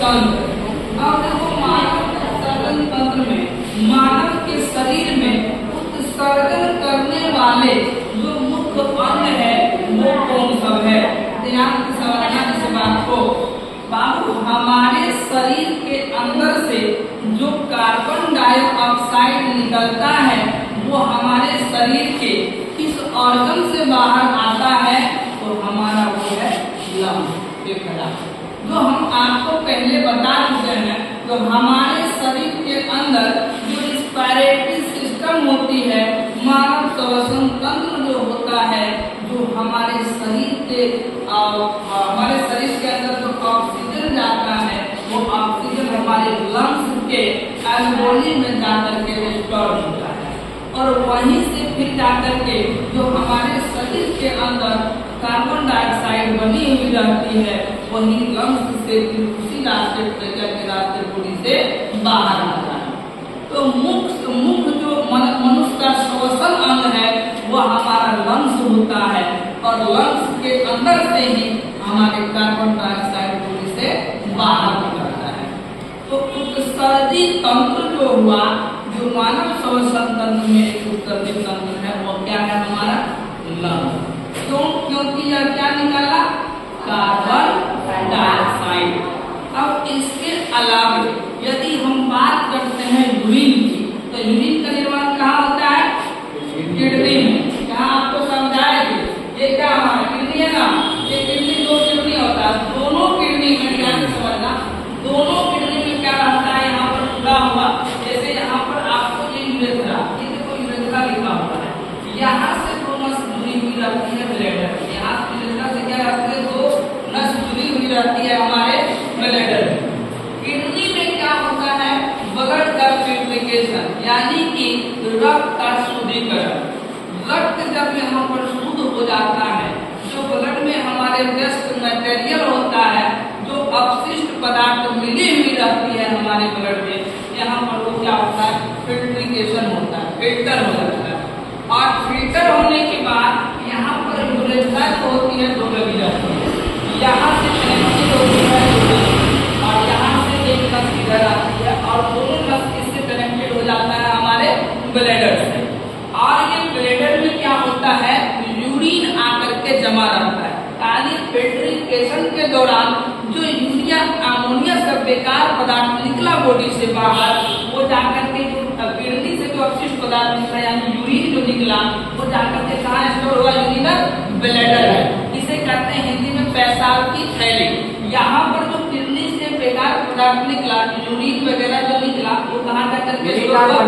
तंत्र। अब देखो मानव उत्सर्जन तंत्र में मानव के शरीर में उत्सर्जन करने वाले जो मुख्य अंग है वो कौन सब है? ध्यान से समझना इस बात को। बाबू, हमारे शरीर के अंदर से जो कार्बन डाइऑक्साइड निकलता है वो हमारे शरीर के किस ऑर्गन से बाहर आता है? तो हमारा वो है लंग्स, फेफड़ा। जो हम आपको पहले बता चुके हैं, तो हमारे शरीर के अंदर जो रेस्पिरेटरी सिस्टम होती है, मानव श्वसन तंत्र जो होता है, जो हमारे शरीर के अंदर जो ऑक्सीजन जाता है वो ऑक्सीजन हमारे लंग्स के एल्वेओली में जाकर के स्टोर होता है, और वहीं से फिर जाकर के जो हमारे शरीर के अंदर कार्बन डाइऑक्साइड बनी हुई रहती है वही लंग्स से फिर उसी रास्ते के रास्ते बॉडी से बाहर आता है। तो मुख्य जो मनुष्य का श्वसन अंग है वो हमारा लंग्स होता है, और लंग्स के अंदर से ही हमारे कार्बन डाइऑक्साइड बॉडी से बाहर निकलता है। तो उत्सर्जी तंत्र जो हुआ, जो मानव श्वसन तंत्र में एक उत्सर्जी तंत्र है वो क्या है? हमारा लंग्स। क्योंकि यह क्या निकाला? Carbon dioxide. अब इसके अलावा यदि हम बात करते हैं यूरिन की, तो यूरिन का निर्माण कहाँ होता है? किडनी में। कहाँ आपको समझाया कि ये क्या हमारा किडनी है ना, ये किडनी दो किडनी होता है, दोनों किडनी में ध्यान से समझना, दोनों किडनी में क्या रहता है यहाँ पर जुड़ा हुआ। जैसे यहाँ पर आपको ये यूरेथ्रा, ये देखो यूरेथ्रा लिखा हुआ है, यहाँ से दो नस जुड़ी हुई रहती है ब्लैडर, यहाँ यूरेथ्रा से क्या रहती है? दो नस जुड़ी हुई रहती है हमारे ब्लैडर। किडनी में क्या होता है? ब्लड का प्यूरिफिकेशन, यानी कि रक्त का शुद्धिकरण। रक्त जब यहाँ पर शुद्ध हो जाता है, जो ब्लड में हमारे वेस्ट मटेरियल होता है, जो अपशिष्ट पदार्थ मिली हुई रहती है हमारे ब्लड में, यहाँ पर वो क्या होता है? फिल्ट्रिकेशन होता है, फिल्टर हो जाता है। और फिल्टर होने के बाद यहाँ पर यूरेथ्रा जो होती है दो लगी जाती है, यहाँ से कनेक्टेड होती है और यहाँ से एक नस इधर आती है, और दोनों नस इससे कनेक्टेड हो जाता है हमारे ब्लैडर से। और ये ब्लैडर में क्या होता है? यूरिन आकर के जमा रहता है, यानी फिल्ट्रिकेशन के दौरान जो यूरिया अमोनिया सब बेकार पदार्थ निकला बॉडी से बाहर, वो जाकर के जो किडनी से जो अपशिष्ट पदार्थ निकला यानी यूरिन जो निकला, वो जाकर के कहाँ स्टोर हुआ? यूरिनल ब्लैडर है। इसे कहते हैं हिंदी में पेशाब की थैली। यहाँ पर जो किडनी से बेकार पदार्थ निकला, यूरिन वगैरह जो निकला, वो कहाँ जाकर के स्टोर हुआ?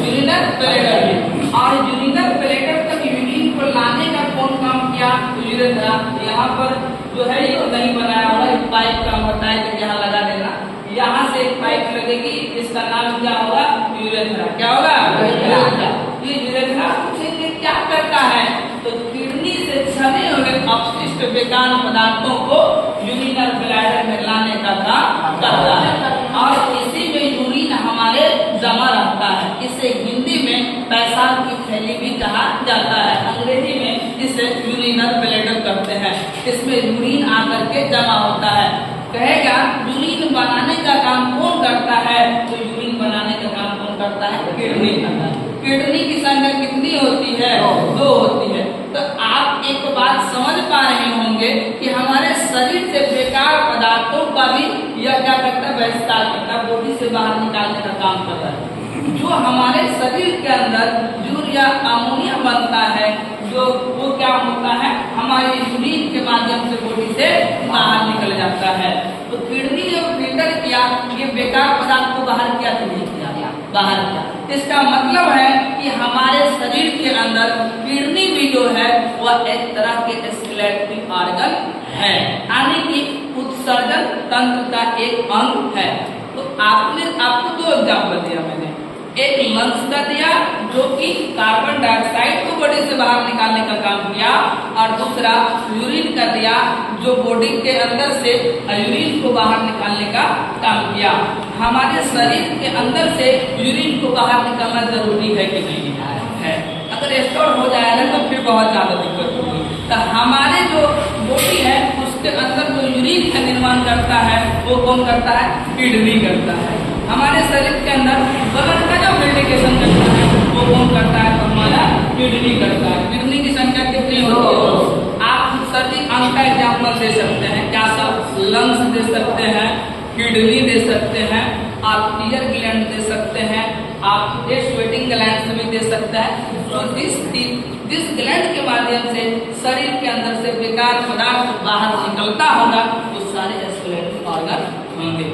यूरिनल ब्लैडर में। और यूरिनल ब्लैडर तक यूरिन को लाने का कौन काम किया? यूरेथ्रा। यहाँ पर जो है ये नहीं बनाया हुआ, एक पाइप का बताया कि यहाँ लगा देना, यहाँ से एक पाइप लगेगी, इसका नाम क्या होगा? यूरेथ्रा। क्या होगा? यूरेथ्रा। ये यूरेथ्रा पूछेंगे क्या करता है? तो किडनी से छने हुए अपशिष्ट बेकार पदार्थों को यूरिनल ब्लैडर में लाने का काम करता है, और इसी में यूरिन हमारे जमा रहता है। इसे हिंदी में पेशाब की थैली भी कहा जाता है, अंग्रेजी में इसे यूरिनल ब्लैडर करते हैं। इसमें यूरिन आकर के जमा होता है। कहेगा यूरिन बनाने का काम कौन करता है? तो यूरिन बनाने का काम कौन करता है? किडनी करता है। किडनी की संख्या कितनी होती है? दो होती है। तो आप एक बात समझ पा रहे होंगे कि हमारे शरीर से बेकार पदार्थों का भी यह क्या करता है? बहिष्कार करता है, बॉडी से बाहर निकालने का काम करता है। जो हमारे शरीर के अंदर यूरिया अमोनिया बनता है, जो वो क्या होता है? हमारे यूरिन के माध्यम से बॉडी से बाहर निकल जाता है। तो किडनी जो फिल्टर किया, ये बेकार पदार्थ को बाहर किया कि नहीं किया? बाहर किया। इसका मतलब है कि हमारे शरीर के अंदर किडनी भी जो है वह एक तरह के स्केलेटरी ऑर्गन है, यानी कि उत्सर्जन तंत्र का एक अंग है। तो आपको दो एग्जाम्पल दिया मैंने, एक लंग्स का दिया जो कि कार्बन डाइऑक्साइड को बॉडी से बाहर निकालने का काम किया, और दूसरा यूरिन का दिया जो बॉडी के अंदर से यूरिन को बाहर निकालने का काम किया। हमारे शरीर के अंदर से यूरिन को बाहर निकालना जरूरी है कि नहीं है? अगर स्टोर हो जाएगा तो फिर बहुत ज्यादा दिक्कत होगी। तो हमारे जो बॉडी है उसके अंदर जो यूरिन का निर्माण करता है वो कौन करता है? किडनी करता है। हमारे शरीर के अंदर ब्लड का जो फिल्ट्रेशन करता है वो कौन करता है? तो हमारा किडनी करता है। किडनी की संख्या कितनी होती है? आप सभी अंग का एग्जाम्पल दे सकते हैं। क्या सब? लंग्स दे सकते हैं, किडनी दे सकते हैं, आप ईयर ग्लैंड दे सकते हैं, आप स्वेटिंग ग्लैंड भी दे सकते हैं। तो जिस ग्लैंड के माध्यम से शरीर के अंदर से बेकार पदार्थ बाहर निकलता होगा वो सारे एक्सक्रीटरी ऑर्गन होंगे।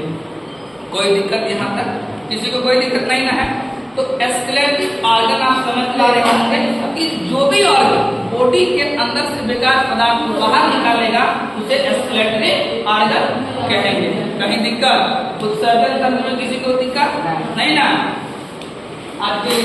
कोई दिक्कत यहाँ तक? किसी को कोई दिक्कत नहीं ना है? तो एक्सक्रीटरी ऑर्गन आप समझ ले रहे होंगे कि जो भी ऑर्गन बॉडी के अंदर से बेकार पदार्थ को बाहर निकालेगा उसे एक्सक्रीटरी ऑर्गन कहेंगे। कहीं दिक्कत? उत्सर्जन करने में किसी को दिक्कत नहीं ना? आपके